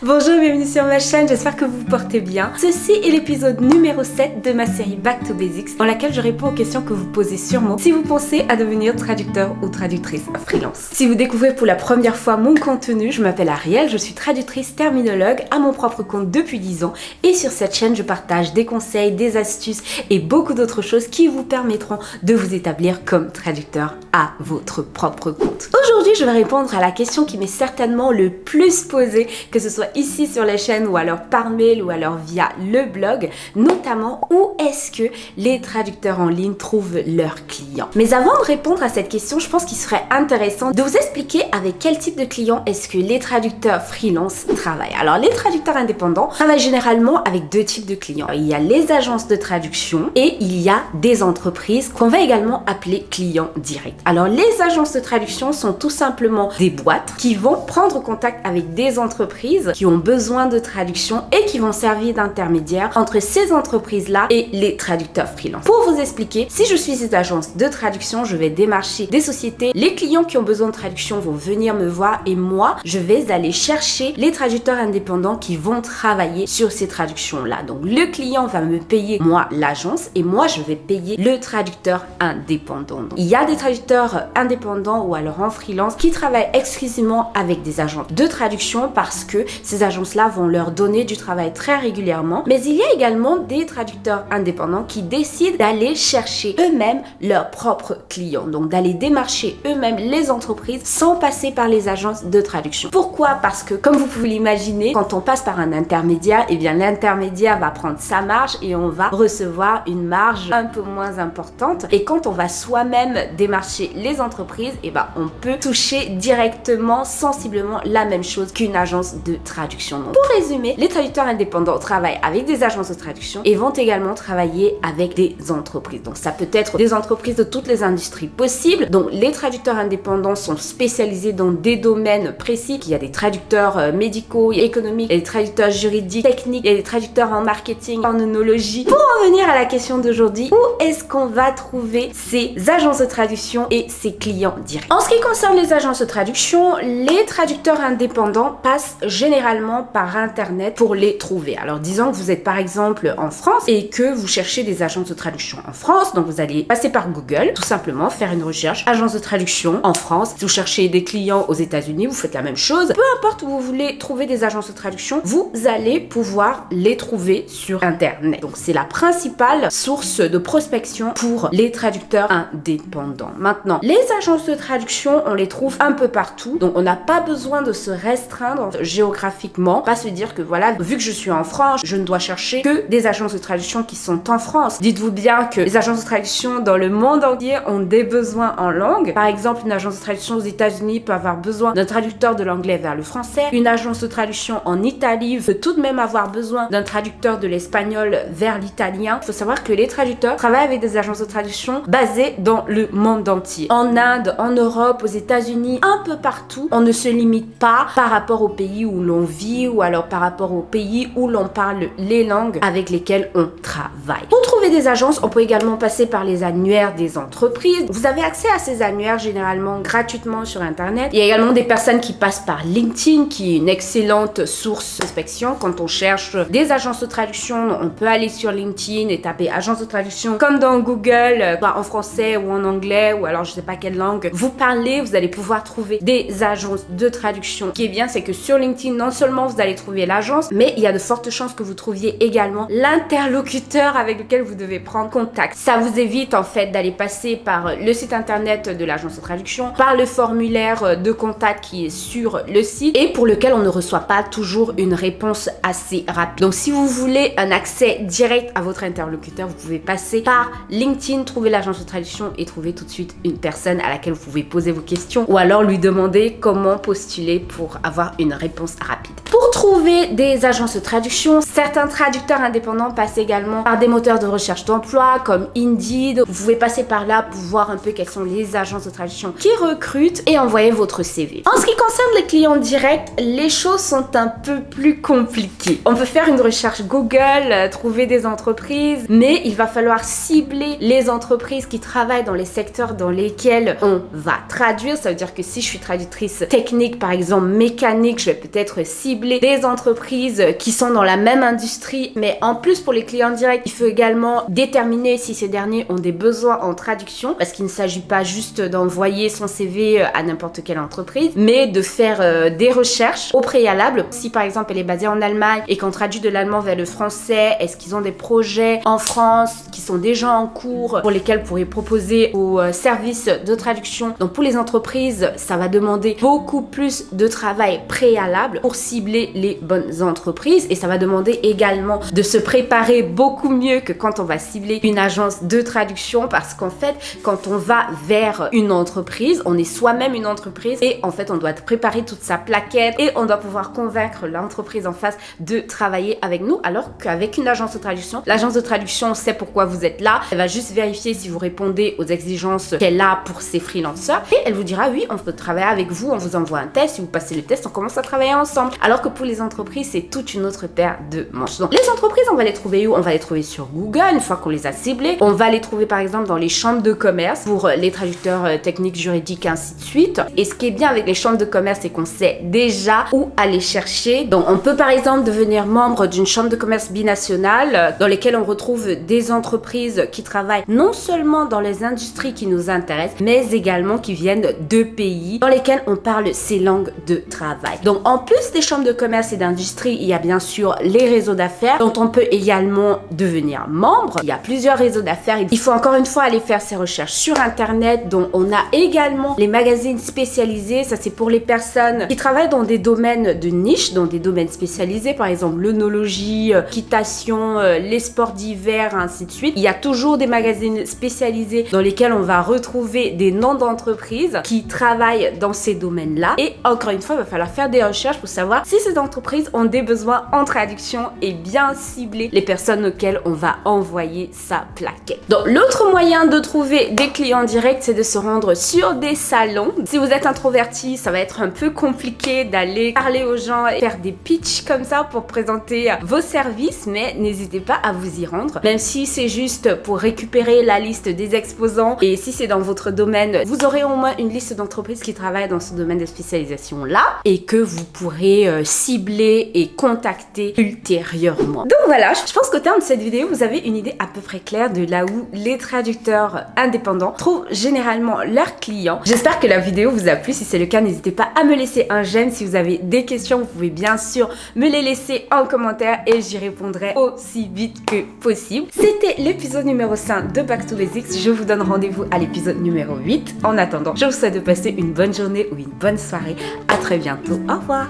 Bonjour, bienvenue sur ma chaîne, j'espère que vous vous portez bien. Ceci est l'épisode numéro 7 de ma série Back to Basics, dans laquelle je réponds aux questions que vous posez sûrement si vous pensez à devenir traducteur ou traductrice freelance. Si vous découvrez pour la première fois mon contenu, je m'appelle Ariel, je suis traductrice terminologue à mon propre compte depuis 10 ans et sur cette chaîne je partage des conseils, des astuces et beaucoup d'autres choses qui vous permettront de vous établir comme traducteur à votre propre compte. Aujourd'hui, je vais répondre à la question qui m'est certainement le plus posée, que ce soit ici sur la chaîne ou alors par mail ou alors via le blog, notamment où est-ce que les traducteurs en ligne trouvent leurs clients. Mais avant de répondre à cette question, je pense qu'il serait intéressant de vous expliquer avec quel type de clients est-ce que les traducteurs freelance travaillent. Alors les traducteurs indépendants travaillent généralement avec deux types de clients. Il y a les agences de traduction et il y a des entreprises qu'on va également appeler clients directs. Alors les agences de traduction sont tout simplement des boîtes qui vont prendre contact avec des entreprises qui ont besoin de traduction et qui vont servir d'intermédiaire entre ces entreprises-là et les traducteurs freelance. Pour vous expliquer, si je suis cette agence de traduction, je vais démarcher des sociétés. Les clients qui ont besoin de traduction vont venir me voir et moi, je vais aller chercher les traducteurs indépendants qui vont travailler sur ces traductions-là. Donc, le client va me payer, moi, l'agence, et moi, je vais payer le traducteur indépendant. Donc, il y a des traducteurs indépendants ou alors en freelance qui travaillent exclusivement avec des agences de traduction parce que ces agences-là vont leur donner du travail très régulièrement. Mais il y a également des traducteurs indépendants qui décident d'aller chercher eux-mêmes leurs propres clients. Donc d'aller démarcher eux-mêmes les entreprises sans passer par les agences de traduction. Pourquoi? Parce que comme vous pouvez l'imaginer, quand on passe par un intermédiaire, eh bien l'intermédiaire va prendre sa marge et on va recevoir une marge un peu moins importante. Et quand on va soi-même démarcher les entreprises, eh ben on peut toucher directement, sensiblement la même chose qu'une agence de traduction. Donc, pour résumer, les traducteurs indépendants travaillent avec des agences de traduction et vont également travailler avec des entreprises. Donc ça peut être des entreprises de toutes les industries possibles. Donc les traducteurs indépendants sont spécialisés dans des domaines précis. Il y a des traducteurs médicaux, économiques, des traducteurs juridiques, techniques, il y a des traducteurs en marketing, en oenologie. Pour en venir à la question d'aujourd'hui, où est-ce qu'on va trouver ces agences de traduction et ces clients directs? En ce qui concerne les agences de traduction, les traducteurs indépendants passent généralement par internet pour les trouver. Alors disons que vous êtes par exemple en France et que vous cherchez des agences de traduction en France, donc vous allez passer par Google, tout simplement faire une recherche agence de traduction en France. Si vous cherchez des clients aux États-Unis, vous faites la même chose. Peu importe où vous voulez trouver des agences de traduction, vous allez pouvoir les trouver sur internet. Donc c'est la principale source de prospection pour les traducteurs indépendants. Maintenant, les agences de traduction, on les trouve un peu partout, donc on n'a pas besoin de se restreindre géographiquement, pas se dire que voilà, vu que je suis en France, je ne dois chercher que des agences de traduction qui sont en France. Dites-vous bien que les agences de traduction dans le monde entier ont des besoins en langue. Par exemple, une agence de traduction aux États-Unis peut avoir besoin d'un traducteur de l'anglais vers le français. Une agence de traduction en Italie peut tout de même avoir besoin d'un traducteur de l'espagnol vers l'italien. Il faut savoir que les traducteurs travaillent avec des agences de traduction basées dans le monde entier. En Inde, en Europe, aux États-Unis, un peu partout. On ne se limite pas par rapport au pays où l'on vit ou alors par rapport au pays où l'on parle les langues avec lesquelles on travaille. Pour trouver des agences, on peut également passer par les annuaires des entreprises. Vous avez accès à ces annuaires généralement gratuitement sur internet. Il y a également des personnes qui passent par LinkedIn, qui est une excellente source d'inspection. Quand on cherche des agences de traduction, on peut aller sur LinkedIn et taper agence de traduction comme dans Google, soit en français ou en anglais ou alors je sais pas quelle langue vous parlez, vous allez pouvoir trouver des agences de traduction. Ce qui est bien, c'est que sur LinkedIn, non seulement vous allez trouver l'agence, mais il y a de fortes chances que vous trouviez également l'interlocuteur avec lequel vous devez prendre contact. Ça vous évite en fait d'aller passer par le site internet de l'agence de traduction, par le formulaire de contact qui est sur le site et pour lequel on ne reçoit pas toujours une réponse assez rapide. Donc si vous voulez un accès direct à votre interlocuteur, vous pouvez passer par LinkedIn, trouver l'agence de traduction et trouver tout de suite une personne à laquelle vous pouvez poser vos questions ou alors lui demander comment postuler pour avoir une réponse rapide. Pour trouver des agences de traduction, certains traducteurs indépendants passent également par des moteurs de recherche d'emploi comme Indeed. Vous pouvez passer par là pour voir un peu quelles sont les agences de traduction qui recrutent et envoyer votre CV. En ce qui concerne les clients directs, les choses sont un peu plus compliquées. On peut faire une recherche Google, trouver des entreprises, mais il va falloir cibler les entreprises qui travaillent dans les secteurs dans lesquels on va traduire. Ça veut dire que si je suis traductrice technique, par exemple mécanique, je vais peut-être cibler des entreprises qui sont dans la même industrie, mais en plus pour les clients directs, il faut également déterminer si ces derniers ont des besoins en traduction, parce qu'il ne s'agit pas juste d'envoyer son CV à n'importe quelle entreprise, mais de faire des recherches au préalable. Si par exemple elle est basée en Allemagne et qu'on traduit de l'allemand vers le français, est-ce qu'ils ont des projets en France qui sont déjà en cours pour lesquels vous pourrez proposer aux services de traduction. Donc pour les entreprises, ça va demander beaucoup plus de travail préalable pour cibler les bonnes entreprises, et ça va demander également de se préparer beaucoup mieux que quand on va cibler une agence de traduction, parce qu'en fait quand on va vers une entreprise, on est soi-même une entreprise et en fait on doit préparer toute sa plaquette et on doit pouvoir convaincre l'entreprise en face de travailler avec nous, alors qu'avec une agence de traduction, l'agence de traduction sait pourquoi vous êtes là, elle va juste vérifier si vous répondez aux exigences qu'elle a pour ses freelancers et elle vous dira oui, on peut travailler avec vous, on vous envoie un test, si vous passez le test, on commence à travailler ensemble. Alors que pour les entreprises, c'est toute une autre paire de manches. Donc les entreprises, on va les trouver où? On va les trouver sur Google une fois qu'on les a ciblées. On va les trouver par exemple dans les chambres de commerce pour les traducteurs techniques, juridiques, ainsi de suite. Et ce qui est bien avec les chambres de commerce, c'est qu'on sait déjà où aller chercher. Donc on peut par exemple devenir membre d'une chambre de commerce binationale dans lesquelles on retrouve des entreprises qui travaillent non seulement dans les industries qui nous intéressent, mais également qui viennent de pays dans lesquels on parle ces langues de travail. Donc en plus des chambres de commerce et d'industrie, il y a bien sûr les réseaux d'affaires dont on peut également devenir membre. Il y a plusieurs réseaux d'affaires. Il faut encore une fois aller faire ses recherches sur internet. Donc on a également les magazines spécialisés. Ça c'est pour les personnes qui travaillent dans des domaines de niche, dans des domaines spécialisés, par exemple l'œnologie, l'équitation, les sports d'hiver, ainsi de suite. Il y a toujours des magazines spécialisés dans lesquels on va retrouver des noms d'entreprises qui travaillent dans ces domaines-là. Et encore une fois, il va falloir faire des recherches pour savoir si ces entreprises ont des besoins en traduction et bien cibler les personnes auxquelles on va envoyer sa plaquette. Donc l'autre moyen de trouver des clients directs, c'est de se rendre sur des salons. Si vous êtes introverti, ça va être un peu compliqué d'aller parler aux gens et faire des pitchs comme ça pour présenter vos services, mais n'hésitez pas à vous y rendre, même si c'est juste pour récupérer la liste des exposants. Et si c'est dans votre domaine, vous aurez au moins une liste d'entreprises qui travaillent dans ce domaine de spécialisation là et que vous pourrez cibler et contacter ultérieurement. Donc voilà, je pense qu'au terme de cette vidéo, vous avez une idée à peu près claire de là où les traducteurs indépendants trouvent généralement leurs clients. J'espère que la vidéo vous a plu. Si c'est le cas, n'hésitez pas à me laisser un j'aime. Si vous avez des questions, vous pouvez bien sûr me les laisser en commentaire et j'y répondrai aussi vite que possible. C'était l'épisode numéro 5 de Back to Basics. Je vous donne rendez-vous à l'épisode numéro 8. En attendant, je vous souhaite de passer une bonne journée ou une bonne soirée. À très bientôt. Au revoir.